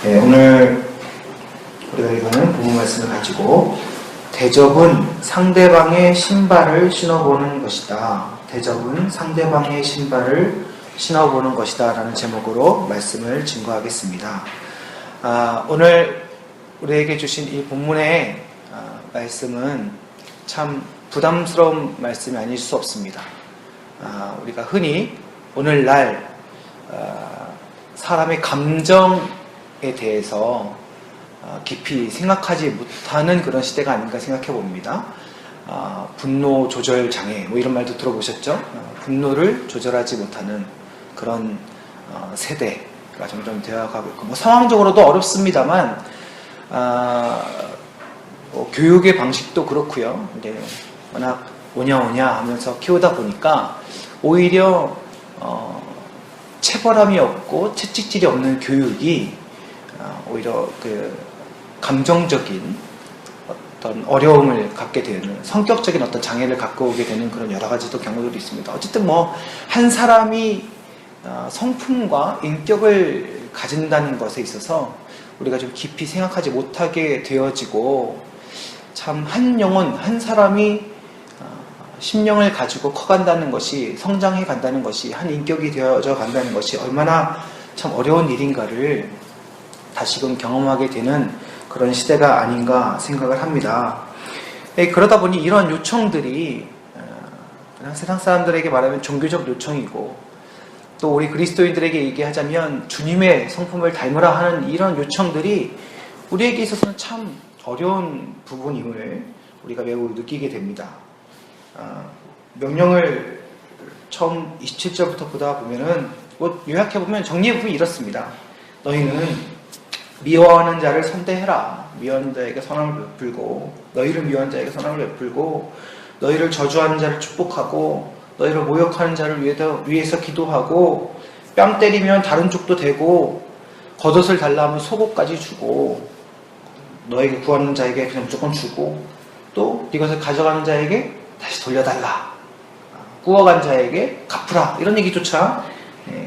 네, 오늘 우리가 읽은 본문 말씀을 가지고 대접은 상대방의 신발을 신어보는 것이다. 대접은 상대방의 신발을 신어보는 것이다 라는 제목으로 말씀을 증거하겠습니다. 오늘 우리에게 주신 이 본문의 말씀은 참 부담스러운 말씀이 아닐 수 없습니다. 우리가 흔히 오늘날 사람의 감정에 대해서 깊이 생각하지 못하는 그런 시대가 아닌가 생각해 봅니다. 분노 조절 장애 뭐 이런 말도 들어보셨죠? 분노를 조절하지 못하는 그런 세대가 점점 되어가고 있고, 뭐 상황적으로도 어렵습니다만 교육의 방식도 그렇고요. 이제 워낙 오냐오냐 하면서 키우다 보니까 오히려 체벌함이 없고 채찍질이 없는 교육이 오히려 그 감정적인 어떤 어려움을 갖게 되는, 성격적인 어떤 장애를 갖고 오게 되는 그런 여러 가지도 경우들이 있습니다. 어쨌든 뭐 한 사람이 성품과 인격을 가진다는 것에 있어서 우리가 좀 깊이 생각하지 못하게 되어지고, 참 한 영혼, 한 사람이 심령을 가지고 커간다는 것이, 성장해 간다는 것이, 한 인격이 되어져 간다는 것이 얼마나 참 어려운 일인가를 다시금 경험하게 되는 그런 시대가 아닌가 생각을 합니다. 그러다 보니 이런 요청들이 그냥 세상 사람들에게 말하면 종교적 요청이고, 또 우리 그리스도인들에게 얘기하자면 주님의 성품을 닮으라 하는 이런 요청들이 우리에게 있어서는 참 어려운 부분임을 우리가 매우 느끼게 됩니다. 명령을 처음 27절부터 보다 보면은, 요약해보면, 정리해보면 이렇습니다. 너희는 미워하는 자를 선대해라. 미워하는 자에게 선함을 베풀고, 너희를 미워하는 자에게 선함을 베풀고, 너희를 저주하는 자를 축복하고, 너희를 모욕하는 자를 위해서 기도하고, 뺨 때리면 다른 쪽도 대고, 겉옷을 달라 하면 속옷까지 주고, 너에게 구하는 자에게 그냥 무조건 주고, 또 이것을 가져가는 자에게 다시 돌려달라. 구워간 자에게 갚으라. 이런 얘기조차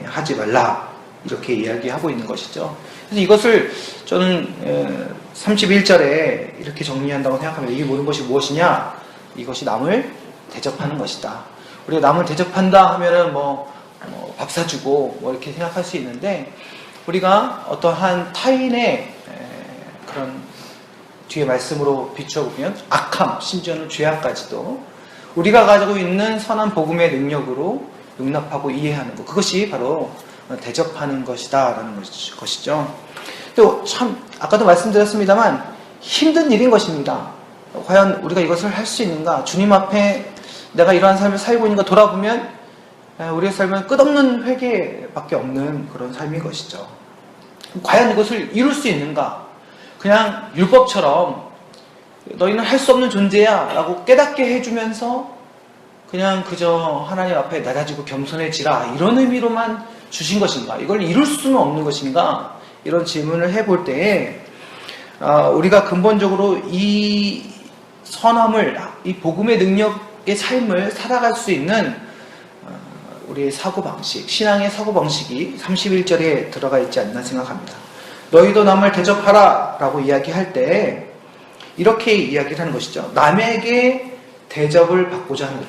하지 말라. 이렇게 이야기하고 있는 것이죠. 그래서 이것을 저는 31절에 이렇게 정리한다고 생각하면, 이게 모든 것이 무엇이냐? 이것이 남을 대접하는 것이다. 우리가 남을 대접한다 하면은 밥 사주고 뭐 이렇게 생각할 수 있는데, 우리가 어떠한 타인의 그런 뒤에 말씀으로 비춰보면 악함, 심지어는 죄악까지도 우리가 가지고 있는 선한 복음의 능력으로 용납하고 이해하는 것, 그것이 바로 대접하는 것이다 라는 것이죠. 또 참 아까도 말씀드렸습니다만 힘든 일인 것입니다. 과연 우리가 이것을 할 수 있는가? 주님 앞에 내가 이러한 삶을 살고 있는가 돌아보면 우리의 삶은 끝없는 회개밖에 없는 그런 삶인 것이죠. 과연 이것을 이룰 수 있는가? 그냥 율법처럼 너희는 할 수 없는 존재야 라고 깨닫게 해주면서 그냥 그저 하나님 앞에 낮아지고 겸손해지라, 이런 의미로만 주신 것인가? 이걸 이룰 수는 없는 것인가? 이런 질문을 해볼 때에 우리가 근본적으로 이 선함을, 이 복음의 능력의 삶을 살아갈 수 있는 우리의 사고방식, 신앙의 사고방식이 31절에 들어가 있지 않나 생각합니다. 너희도 남을 대접하라 라고 이야기할 때 이렇게 이야기를 하는 것이죠. 남에게 대접을 받고자 하는 것.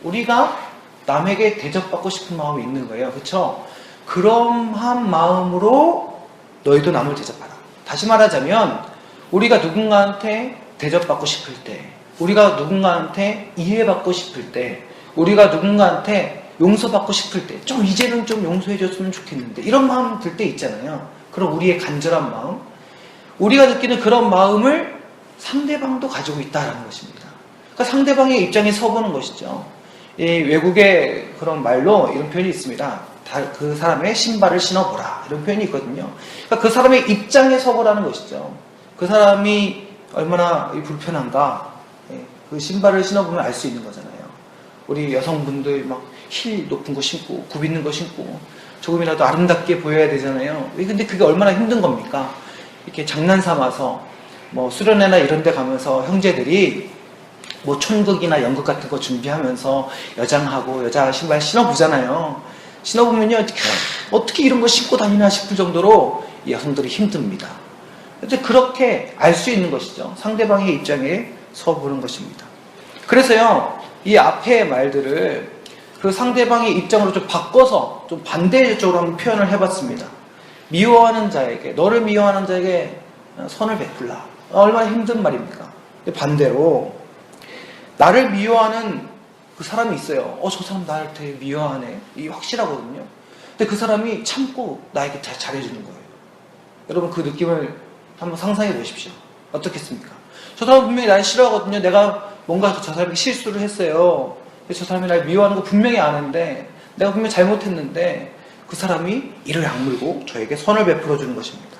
우리가 남에게 대접받고 싶은 마음이 있는 거예요. 그렇죠? 그러한 마음으로 너희도 남을 대접하라. 다시 말하자면, 우리가 누군가한테 대접받고 싶을 때, 우리가 누군가한테 이해받고 싶을 때, 우리가 누군가한테 용서받고 싶을 때, 이제는 좀 용서해줬으면 좋겠는데, 이런 마음 들 때 있잖아요. 그런 우리의 간절한 마음, 우리가 느끼는 그런 마음을 상대방도 가지고 있다는 것입니다. 그러니까 상대방의 입장에 서보는 것이죠. 이 외국의 그런 말로 이런 표현이 있습니다. 그 사람의 신발을 신어보라, 이런 표현이 있거든요. 그러니까 그 사람의 입장에 서보라는 것이죠. 그 사람이 얼마나 불편한가, 그 신발을 신어보면 알 수 있는 거잖아요. 우리 여성분들 막 힐 높은 거 신고, 굽 있는 거 신고, 조금이라도 아름답게 보여야 되잖아요. 근데 그게 얼마나 힘든 겁니까? 이렇게 장난 삼아서 수련회나 이런 데 가면서 형제들이 촌극이나 연극 같은 거 준비하면서 여장하고 여자 신발 신어보잖아요. 신어보면요, 어떻게 이런 거 신고 다니나 싶을 정도로 이 여성들이 힘듭니다. 근데 그렇게 알 수 있는 것이죠. 상대방의 입장에 서보는 것입니다. 그래서요, 이 앞의 말들을 그 상대방의 입장으로 좀 바꿔서 좀 반대쪽으로 한번 표현을 해봤습니다. 미워하는 자에게, 너를 미워하는 자에게 선을 베풀라. 얼마나 힘든 말입니까? 반대로 나를 미워하는 그 사람이 있어요. 저 사람 나를 되게 미워하네. 이게 확실하거든요. 근데 그 사람이 참고 나에게 잘해주는 거예요. 여러분 그 느낌을 한번 상상해 보십시오. 어떻겠습니까? 저 사람 분명히 날 싫어하거든요. 내가 뭔가 저 사람이 실수를 했어요. 저 사람이 날 미워하는 거 분명히 아는데 내가 분명히 잘못했는데 그 사람이 이를 악물고 저에게 선을 베풀어 주는 것입니다.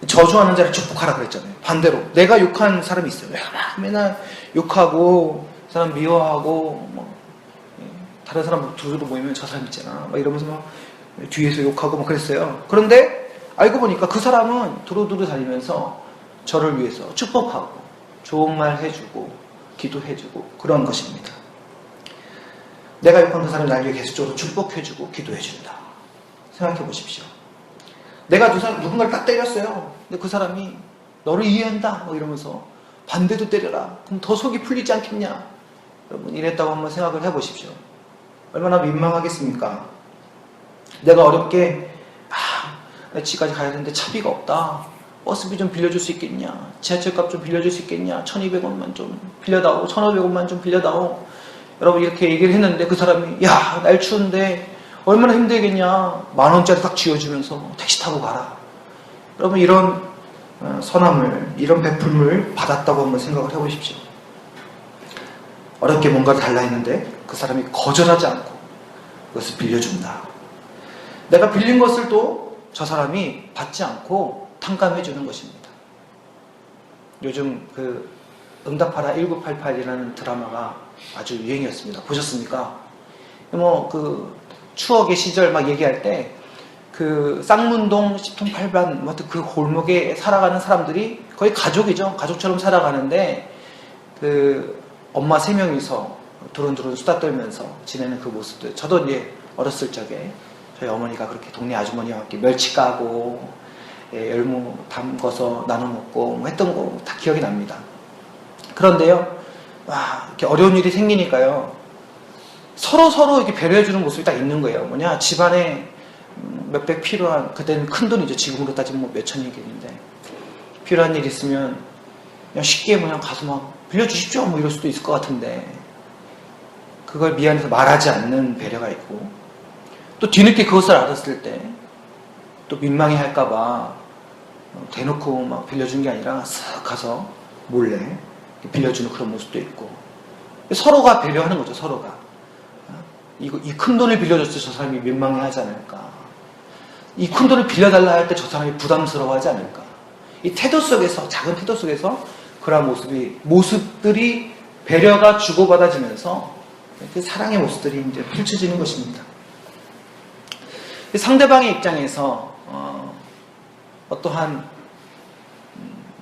저주하는 자를 축복하라 그랬잖아요. 반대로 내가 욕한 사람이 있어요. 내가 막 맨날 욕하고 그 사람 미워하고 뭐 다른 사람 두루두루 모이면 저 사람 있잖아 막 이러면서 막 뒤에서 욕하고 막 그랬어요. 그런데 알고 보니까 그 사람은 두루두루 다니면서 저를 위해서 축복하고 좋은 말 해주고 기도해주고 그런 것입니다. 내가 욕한 그 사람이 날 위해 계속적으로 축복해주고 기도해준다. 생각해 보십시오. 내가 누군가를 딱 때렸어요. 근데 그 사람이 너를 이해한다 뭐 이러면서 반대도 때려라. 그럼 더 속이 풀리지 않겠냐. 여러분 이랬다고 한번 생각을 해보십시오. 얼마나 민망하겠습니까? 내가 어렵게 집까지 가야 되는데 차비가 없다. 버스비 좀 빌려줄 수 있겠냐. 지하철값 좀 빌려줄 수 있겠냐. 1200원만 좀 빌려다오. 1500원만 좀 빌려다오. 여러분 이렇게 얘기를 했는데 그 사람이 야 날 추운데 얼마나 힘들겠냐. 10,000원짜리 딱 쥐어주면서 택시 타고 가라. 여러분 이런 선함을 이런 베풀음을 받았다고 한번 생각을 해보십시오. 어렵게 뭔가를 달라 했는데 그 사람이 거절하지 않고 그것을 빌려준다. 내가 빌린 것을 또 저 사람이 받지 않고 탕감해 주는 것입니다. 요즘 그 응답하라 1988이라는 드라마가 아주 유행이었습니다. 보셨습니까? 뭐 그 추억의 시절 막 얘기할 때 그 쌍문동 10통 8반 그 골목에 살아가는 사람들이 거의 가족이죠. 가족처럼 살아가는데 그 엄마 3명이서 두른두른 수다 떨면서 지내는 그 모습들. 저도 이제 어렸을 적에 저희 어머니가 그렇게 동네 아주머니와 함께 멸치 까고 열무 담궈서 나눠 먹고 뭐 했던 거 다 기억이 납니다. 그런데요, 이렇게 어려운 일이 생기니까요, 서로 이렇게 배려해주는 모습이 딱 있는 거예요. 뭐냐, 집안에 몇백 필요한, 그때는 큰 돈이죠. 지금으로 따지면 뭐 몇천이겠는데, 필요한 일 있으면 그냥 쉽게 그냥 가서 막 빌려주십시오 뭐 이럴 수도 있을 것 같은데, 그걸 미안해서 말하지 않는 배려가 있고, 또 뒤늦게 그것을 알았을 때 또 민망해 할까봐 대놓고 막 빌려준 게 아니라 싹 가서 몰래 빌려주는 그런 모습도 있고, 서로가 배려하는 거죠. 서로가 이 큰 돈을 빌려줬을 때 저 사람이 민망해 하지 않을까, 이 큰 돈을 빌려달라 할 때 저 사람이 부담스러워하지 않을까. 이 태도 속에서, 작은 태도 속에서 그런 모습들이 배려가 주고받아지면서 그 사랑의 모습들이 이제 펼쳐지는 것입니다. 상대방의 입장에서 어떠한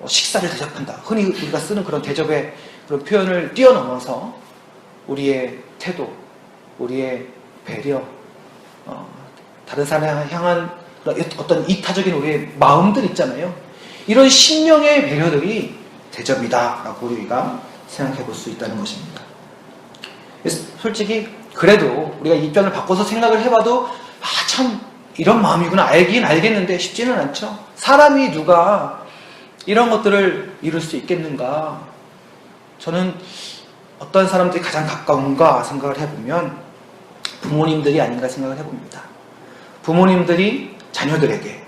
식사를 대접한다. 흔히 우리가 쓰는 그런 대접의 그런 표현을 뛰어넘어서 우리의 태도, 우리의 배려, 다른 사람을 향한 어떤 이타적인 우리의 마음들 있잖아요. 이런 심령의 배려들이 대접이다라고 우리가 생각해 볼 수 있다는 것입니다. 솔직히 그래도 우리가 입장을 바꿔서 생각을 해봐도 참 이런 마음이구나 알긴 알겠는데 쉽지는 않죠. 사람이 누가 이런 것들을 이룰 수 있겠는가. 저는 어떤 사람들이 가장 가까운가 생각을 해보면 부모님들이 아닌가 생각을 해봅니다. 부모님들이 자녀들에게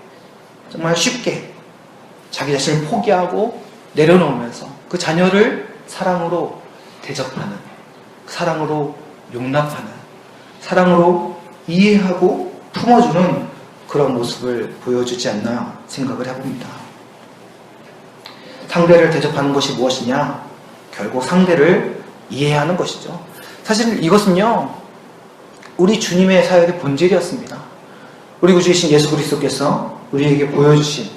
정말 쉽게 자기 자신을 포기하고 내려놓으면서 그 자녀를 사랑으로 대접하는, 사랑으로 용납하는, 사랑으로 이해하고 품어주는 그런 모습을 보여주지 않나 생각을 해봅니다. 상대를 대접하는 것이 무엇이냐? 결국 상대를 이해하는 것이죠. 사실 이것은요, 우리 주님의 사역의 본질이었습니다. 우리 구주이신 예수 그리스도께서 우리에게 보여주신,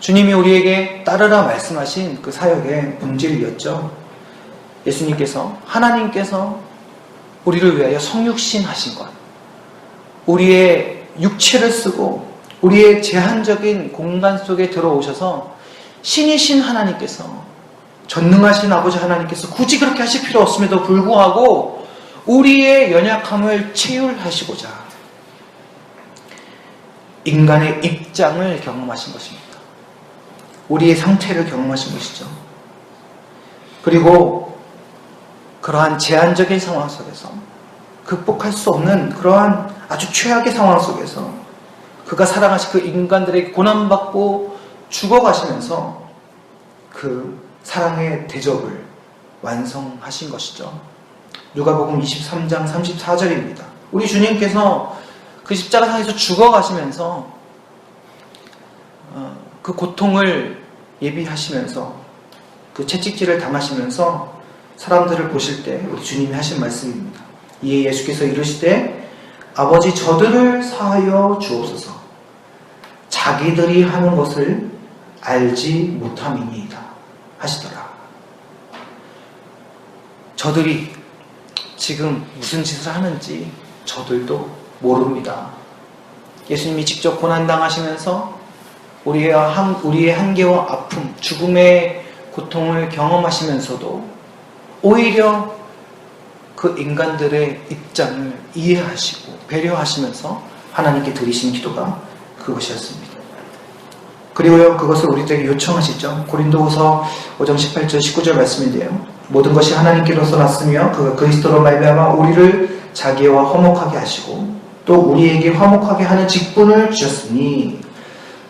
주님이 우리에게 따르라 말씀하신 그 사역의 본질이었죠. 예수님께서, 하나님께서 우리를 위하여 성육신 하신 것, 우리의 육체를 쓰고 우리의 제한적인 공간 속에 들어오셔서 신이신 하나님께서, 전능하신 아버지 하나님께서 굳이 그렇게 하실 필요 없음에도 불구하고 우리의 연약함을 체휼하시고자 인간의 입장을 경험하신 것입니다. 우리의 상태를 경험하신 것이죠. 그리고 그러한 제한적인 상황 속에서, 극복할 수 없는 그러한 아주 최악의 상황 속에서 그가 사랑하신 그 인간들에게 고난받고 죽어가시면서 그 사랑의 대접을 완성하신 것이죠. 누가복음 23장 34절입니다. 우리 주님께서 그 십자가상에서 죽어가시면서 그 고통을 예비하시면서 그 채찍질을 당하시면서 사람들을 보실 때 우리 주님이 하신 말씀입니다. 이에 예수께서 이르시되 아버지 저들을 사하여 주옵소서. 자기들이 하는 것을 알지 못함이니이다 하시더라. 저들이 지금 무슨 짓을 하는지 저들도 모릅니다. 예수님이 직접 고난당하시면서 우리의 한계와 아픔, 죽음의 고통을 경험하시면서도 오히려 그 인간들의 입장을 이해하시고 배려하시면서 하나님께 드리신 기도가 그것이었습니다. 그리고요, 그것을 우리들에게 요청하시죠. 고린도후서 5장 18절 19절 말씀인데요. 모든 것이 하나님께로서 났으며 그가 그리스도로 말미암아 우리를 자기와 화목하게 하시고 또 우리에게 화목하게 하는 직분을 주셨으니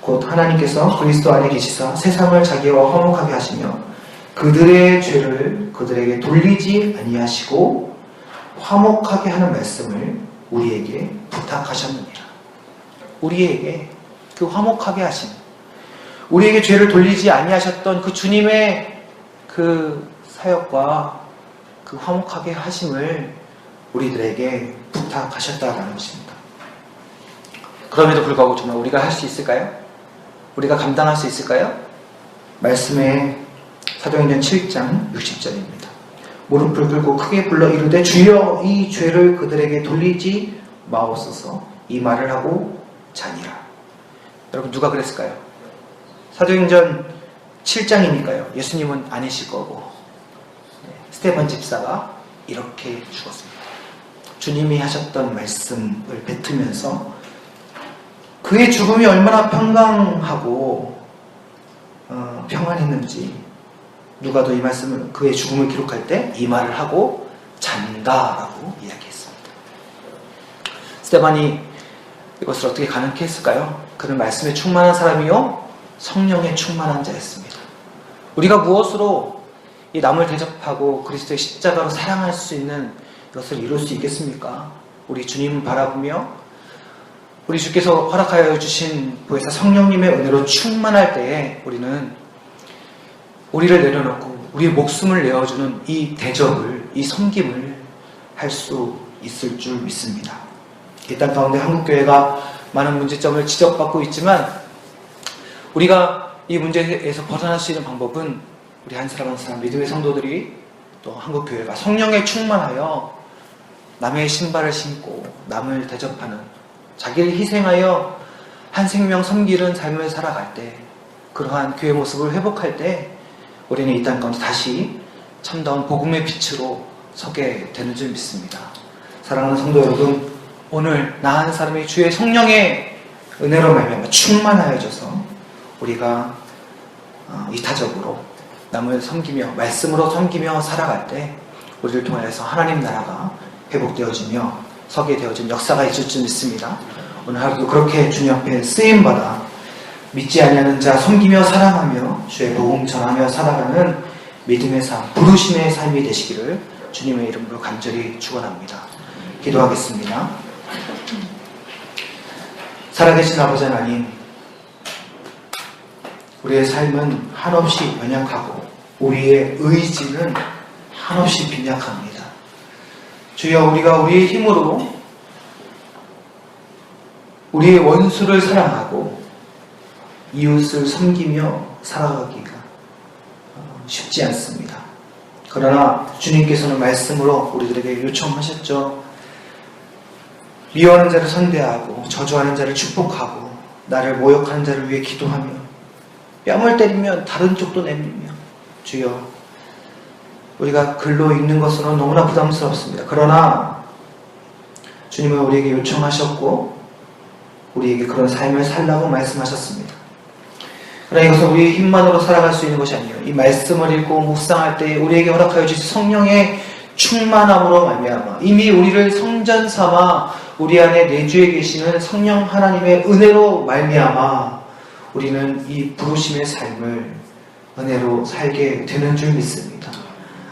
곧 하나님께서 그리스도 안에 계시사 세상을 자기와 화목하게 하시며 그들의 죄를 그들에게 돌리지 아니하시고 화목하게 하는 말씀을 우리에게 부탁하셨느니라. 우리에게 그 화목하게 하심, 우리에게 죄를 돌리지 아니하셨던 그 주님의 그 사역과 그 화목하게 하심을 우리들에게 부탁하셨다라는 것입니다. 그럼에도 불구하고 정말 우리가 할 수 있을까요? 우리가 감당할 수 있을까요? 말씀에 사도행전 7장 60절입니다. 무릎을 꿇고 크게 불러 이르되 주여 이 죄를 그들에게 돌리지 마옵소서. 이 말을 하고 자니라. 여러분 누가 그랬을까요? 사도행전 7장이니까요. 예수님은 아니실 거고 스데반 집사가 이렇게 죽었습니다. 주님이 하셨던 말씀을 뱉으면서 그의 죽음이 얼마나 평강하고 평안했는지 누가도 이 말씀을, 그의 죽음을 기록할 때 이 말을 하고 잔다라고 이야기했습니다. 스데반이 이것을 어떻게 가능케 했을까요? 그는 말씀에 충만한 사람이요 성령에 충만한 자였습니다. 우리가 무엇으로 이 남을 대접하고 그리스도의 십자가로 사랑할 수 있는 이것을 이룰 수 있겠습니까? 우리 주님을 바라보며 우리 주께서 허락하여 주신 보혜사 성령님의 은혜로 충만할 때에 우리는 우리를 내려놓고 우리의 목숨을 내어주는 이 대접을, 이 섬김을 할 수 있을 줄 믿습니다. 이 땅 가운데 한국교회가 많은 문제점을 지적받고 있지만 우리가 이 문제에서 벗어날 수 있는 방법은 우리 한 사람 한 사람 믿음의 성도들이 또 한국교회가 성령에 충만하여 남의 신발을 신고 남을 대접하는, 자기를 희생하여 한 생명 섬기는 삶을 살아갈 때, 그러한 교회 모습을 회복할 때 우리는 이 땅 가운데 다시 참다운 복음의 빛으로 서게 되는 줄 믿습니다. 사랑하는 성도 여러분, 오늘 나 한 사람이 주의 성령의 은혜로 말미암아 충만하여져서 우리가 이타적으로 남을 섬기며 말씀으로 섬기며 살아갈 때 우리를 통하여서 하나님 나라가 회복되어지며 서게 되어진 역사가 있을 줄 믿습니다. 오늘 하루도 그렇게 주님 앞에 쓰임받아 믿지 아니하는 자 섬기며 사랑하며 주의 복음 전하며 살아가는 믿음의 삶, 부르심의 삶이 되시기를 주님의 이름으로 간절히 축원합니다. 기도하겠습니다. 살아계신 아버지 하나님, 우리의 삶은 한없이 연약하고 우리의 의지는 한없이 빈약합니다. 주여, 우리가 우리의 힘으로 우리의 원수를 사랑하고 이웃을 섬기며 살아가기가 쉽지 않습니다. 그러나 주님께서는 말씀으로 우리들에게 요청하셨죠. 미워하는 자를 선대하고 저주하는 자를 축복하고 나를 모욕하는 자를 위해 기도하며 뺨을 때리면 다른 쪽도 내밀며 주여 우리가 글로 읽는 것으로는 너무나 부담스럽습니다. 그러나 주님은 우리에게 요청하셨고 우리에게 그런 삶을 살라고 말씀하셨습니다. 그러나 이것은 우리의 힘만으로 살아갈 수 있는 것이 아니에요. 이 말씀을 읽고 묵상할 때 우리에게 허락하여 주신 성령의 충만함으로 말미암아 이미 우리를 성전 삼아 우리 안에 내주에 계시는 성령 하나님의 은혜로 말미암아 우리는 이 부르심의 삶을 은혜로 살게 되는 줄 믿습니다.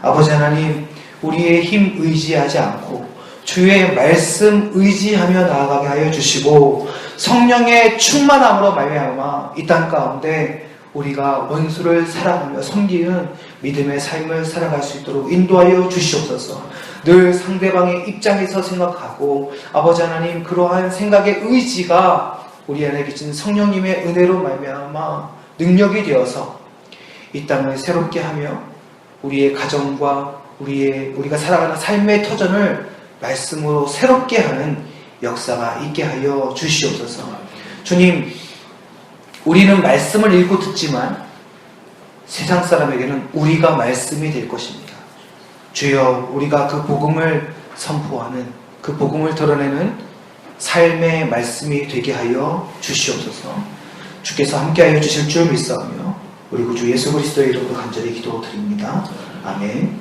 아버지 하나님, 우리의 힘 의지하지 않고 주의 말씀 의지하며 나아가게 하여 주시고 성령의 충만함으로 말미암아 이 땅 가운데 우리가 원수를 사랑하며 섬기는 믿음의 삶을 살아갈 수 있도록 인도하여 주시옵소서. 늘 상대방의 입장에서 생각하고 아버지 하나님 그러한 생각의 의지가 우리 안에 계신 성령님의 은혜로 말미암아 능력이 되어서 이 땅을 새롭게 하며 우리의 가정과 우리가 살아가는 삶의 터전을 말씀으로 새롭게 하는 역사가 있게 하여 주시옵소서. 주님, 우리는 말씀을 읽고 듣지만 세상 사람에게는 우리가 말씀이 될 것입니다. 주여, 우리가 그 복음을 선포하는, 그 복음을 드러내는 삶의 말씀이 되게 하여 주시옵소서. 주께서 함께하여 주실 줄 믿사오며 우리 구주 예수 그리스도의 이름으로 간절히 기도드립니다. 아멘.